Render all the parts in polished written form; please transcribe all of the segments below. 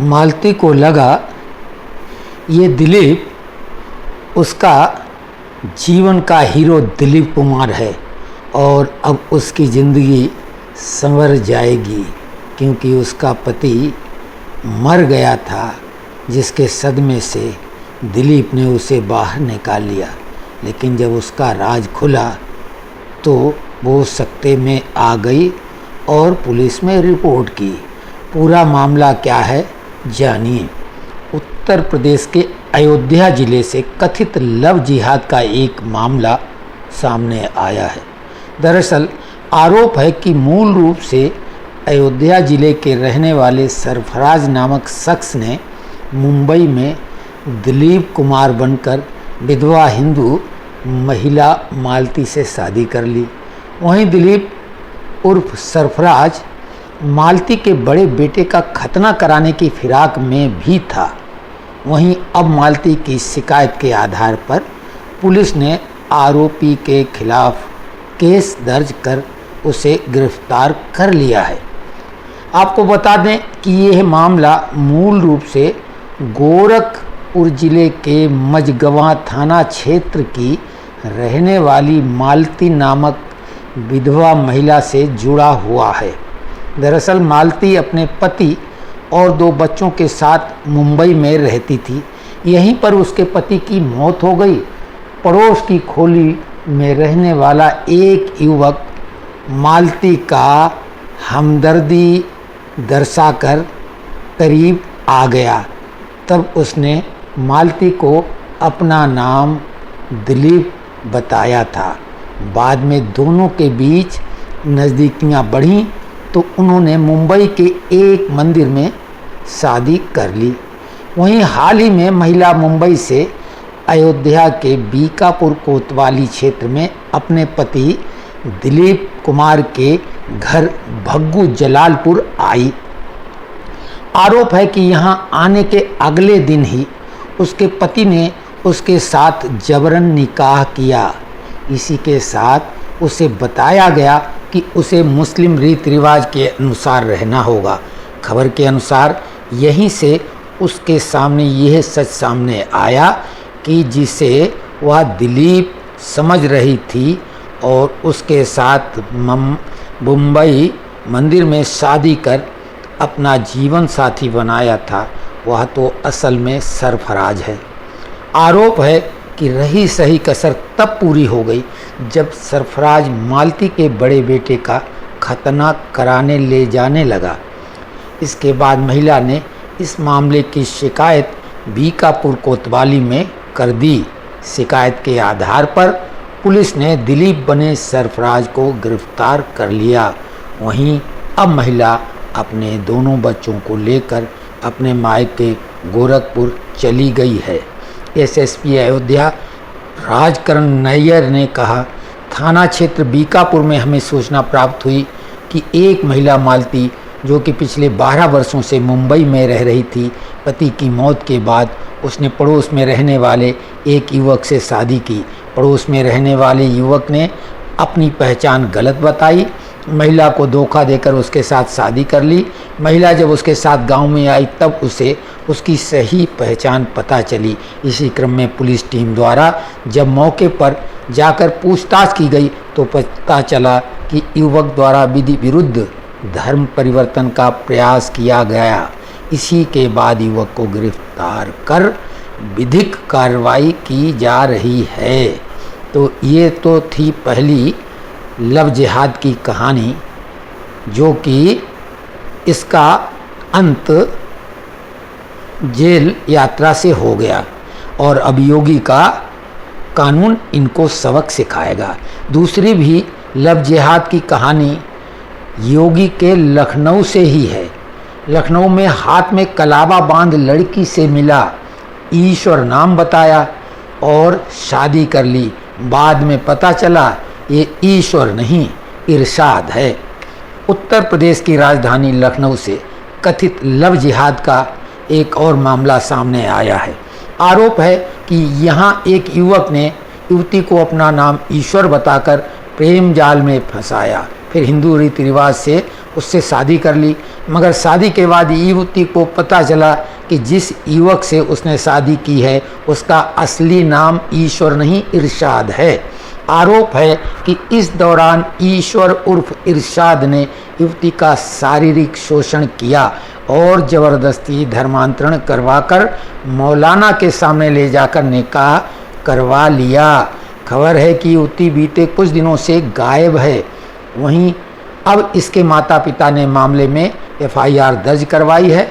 मालती को लगा ये दिलीप उसका जीवन का हीरो दिलीप कुमार है और अब उसकी ज़िंदगी संवर जाएगी, क्योंकि उसका पति मर गया था, जिसके सदमे से दिलीप ने उसे बाहर निकाल लिया। लेकिन जब उसका राज खुला तो वो सकते में आ गई और पुलिस में रिपोर्ट की। पूरा मामला क्या है जानिए। उत्तर प्रदेश के अयोध्या ज़िले से कथित लव जिहाद का एक मामला सामने आया है। दरअसल आरोप है कि मूल रूप से अयोध्या ज़िले के रहने वाले सरफराज नामक शख्स ने मुंबई में दिलीप कुमार बनकर विधवा हिंदू महिला मालती से शादी कर ली। वहीं दिलीप उर्फ सरफराज मालती के बड़े बेटे का खतना कराने की फिराक में भी था। वहीं अब मालती की शिकायत के आधार पर पुलिस ने आरोपी के खिलाफ केस दर्ज कर उसे गिरफ्तार कर लिया है। आपको बता दें कि यह मामला मूल रूप से गोरखपुर जिले के मझगवां थाना क्षेत्र की रहने वाली मालती नामक विधवा महिला से जुड़ा हुआ है। दरअसल मालती अपने पति और 2 बच्चों के साथ मुंबई में रहती थी। यहीं पर उसके पति की मौत हो गई। पड़ोस की खोली में रहने वाला एक युवक मालती का हमदर्दी दर्शाकर करीब आ गया। तब उसने मालती को अपना नाम दिलीप बताया था। बाद में दोनों के बीच नज़दीकियाँ बढ़ीं तो उन्होंने मुंबई के एक मंदिर में शादी कर ली। वहीं हाल ही में महिला मुंबई से अयोध्या के बीकापुर कोतवाली क्षेत्र में अपने पति दिलीप कुमार के घर भग्गू जलालपुर आई। आरोप है कि यहां आने के अगले दिन ही उसके पति ने उसके साथ जबरन निकाह किया। इसी के साथ उसे बताया गया कि उसे मुस्लिम रीति रिवाज के अनुसार रहना होगा। खबर के अनुसार यहीं से उसके सामने यह सच सामने आया कि जिसे वह दिलीप समझ रही थी और उसके साथ मुंबई मंदिर में शादी कर अपना जीवन साथी बनाया था, वह तो असल में सरफराज है। आरोप है कि रही सही कसर तब पूरी हो गई जब सरफराज मालती के बड़े बेटे का खतना कराने ले जाने लगा। इसके बाद महिला ने इस मामले की शिकायत बीकापुर कोतवाली में कर दी। शिकायत के आधार पर पुलिस ने दिलीप बने सरफराज को गिरफ्तार कर लिया। वहीं अब महिला अपने दोनों बच्चों को लेकर अपने मायके गोरखपुर चली गई है। एसएसपी अयोध्या राजकरण नैयर ने कहा, थाना क्षेत्र बीकापुर में हमें सूचना प्राप्त हुई कि एक महिला मालती जो कि पिछले 12 वर्षों से मुंबई में रह रही थी, पति की मौत के बाद उसने पड़ोस में रहने वाले एक युवक से शादी की। पड़ोस में रहने वाले युवक ने अपनी पहचान गलत बताई, महिला को धोखा देकर उसके साथ शादी कर ली। महिला जब उसके साथ गांव में आई तब उसे उसकी सही पहचान पता चली। इसी क्रम में पुलिस टीम द्वारा जब मौके पर जाकर पूछताछ की गई तो पता चला कि युवक द्वारा विधि विरुद्ध धर्म परिवर्तन का प्रयास किया गया। इसी के बाद युवक को गिरफ्तार कर विधिक कार्रवाई की जा रही है। तो ये तो थी पहली लव जिहाद की कहानी, जो कि इसका अंत जेल यात्रा से हो गया और अभियोगी का कानून इनको सबक सिखाएगा। दूसरी भी लव जिहाद की कहानी योगी के लखनऊ से ही है। लखनऊ में हाथ में कलावा बांध लड़की से मिला, ईश्वर नाम बताया और शादी कर ली। बाद में पता चला ये ईश्वर नहीं इरशाद है। उत्तर प्रदेश की राजधानी लखनऊ से कथित लव जिहाद का एक और मामला सामने आया है। आरोप है कि यहाँ एक युवक ने युवती को अपना नाम ईश्वर बताकर प्रेम जाल में फंसाया, फिर हिंदू रीति रिवाज से उससे शादी कर ली। मगर शादी के बाद युवती को पता चला कि जिस युवक से उसने शादी की है उसका असली नाम ईश्वर नहीं इरशाद है। आरोप है कि इस दौरान ईश्वर उर्फ इरशाद ने युवती का शारीरिक शोषण किया और ज़बरदस्ती धर्मांतरण करवाकर मौलाना के सामने ले जाकर निकाह करवा लिया। खबर है कि युवती बीते कुछ दिनों से गायब है। वहीं अब इसके माता पिता ने मामले में FIR दर्ज करवाई है।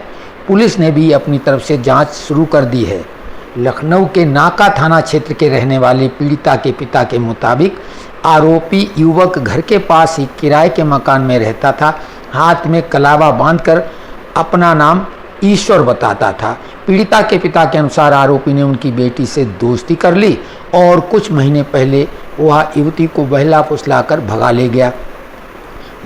पुलिस ने भी अपनी तरफ से जांच शुरू कर दी है। लखनऊ के नाका थाना क्षेत्र के रहने वाले पीड़िता के पिता के मुताबिक आरोपी युवक घर के पास ही किराए के मकान में रहता था। हाथ में कलावा बांधकर अपना नाम ईश्वर बताता था। पीड़िता के पिता के अनुसार आरोपी ने उनकी बेटी से दोस्ती कर ली और कुछ महीने पहले वह युवती को बहला फुसलाकर भगा ले गया।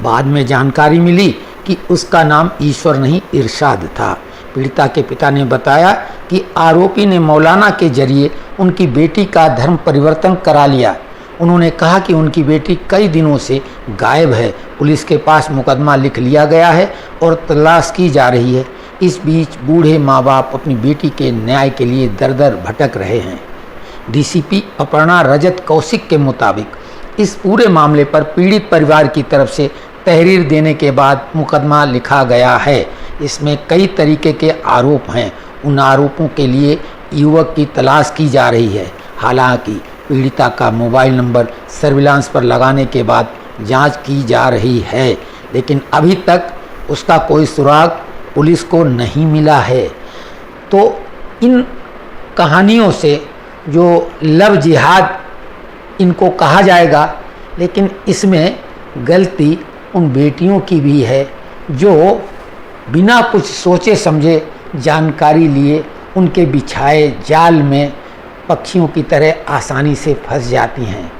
बाद में जानकारी मिली कि उसका नाम ईश्वर नहीं इरशाद था। पीड़िता के पिता ने बताया कि आरोपी ने मौलाना के जरिए उनकी बेटी का धर्म परिवर्तन करा लिया। उन्होंने कहा कि उनकी बेटी कई दिनों से गायब है। पुलिस के पास मुकदमा लिख लिया गया है और तलाश की जा रही है। इस बीच बूढ़े माँ बाप अपनी बेटी के न्याय के लिए दर दर भटक रहे हैं। DCP अपर्णा रजत कौशिक के मुताबिक इस पूरे मामले पर पीड़ित परिवार की तरफ से तहरीर देने के बाद मुकदमा लिखा गया है। इसमें कई तरीके के आरोप हैं। उन आरोपों के लिए युवक की तलाश की जा रही है। हालांकि पीड़िता का मोबाइल नंबर सर्विलांस पर लगाने के बाद जांच की जा रही है, लेकिन अभी तक उसका कोई सुराग पुलिस को नहीं मिला है। तो इन कहानियों से जो लव जिहाद इनको कहा जाएगा, लेकिन इसमें गलती उन बेटियों की भी है जो बिना कुछ सोचे समझे जानकारी लिए उनके बिछाए जाल में पक्षियों की तरह आसानी से फंस जाती हैं।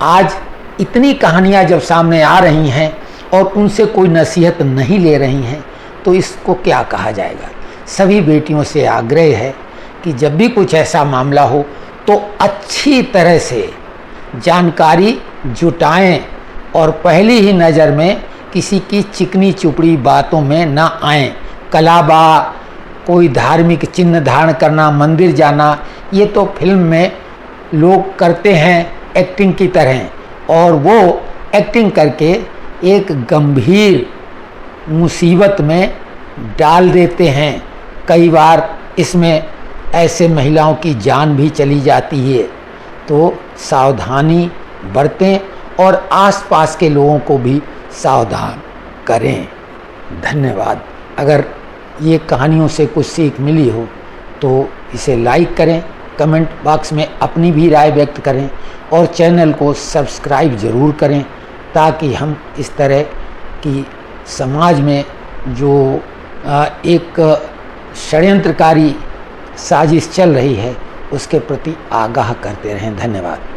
आज इतनी कहानियाँ जब सामने आ रही हैं और उनसे कोई नसीहत नहीं ले रही हैं तो इसको क्या कहा जाएगा। सभी बेटियों से आग्रह है कि जब भी कुछ ऐसा मामला हो तो अच्छी तरह से जानकारी जुटाएं और पहली ही नज़र में किसी की चिकनी चुपड़ी बातों में ना आएं। कलाबा, कोई धार्मिक चिन्ह धारण करना, मंदिर जाना, ये तो फिल्म में लोग करते हैं एक्टिंग की तरह, और वो एक्टिंग करके एक गंभीर मुसीबत में डाल देते हैं। कई बार इसमें ऐसे महिलाओं की जान भी चली जाती है। तो सावधानी बरतें और आसपास के लोगों को भी सावधान करें। धन्यवाद। अगर ये कहानियों से कुछ सीख मिली हो तो इसे लाइक करें, कमेंट बॉक्स में अपनी भी राय व्यक्त करें और चैनल को सब्सक्राइब ज़रूर करें, ताकि हम इस तरह की समाज में जो एक षड्यंत्रकारी साजिश चल रही है उसके प्रति आगाह करते रहें। धन्यवाद।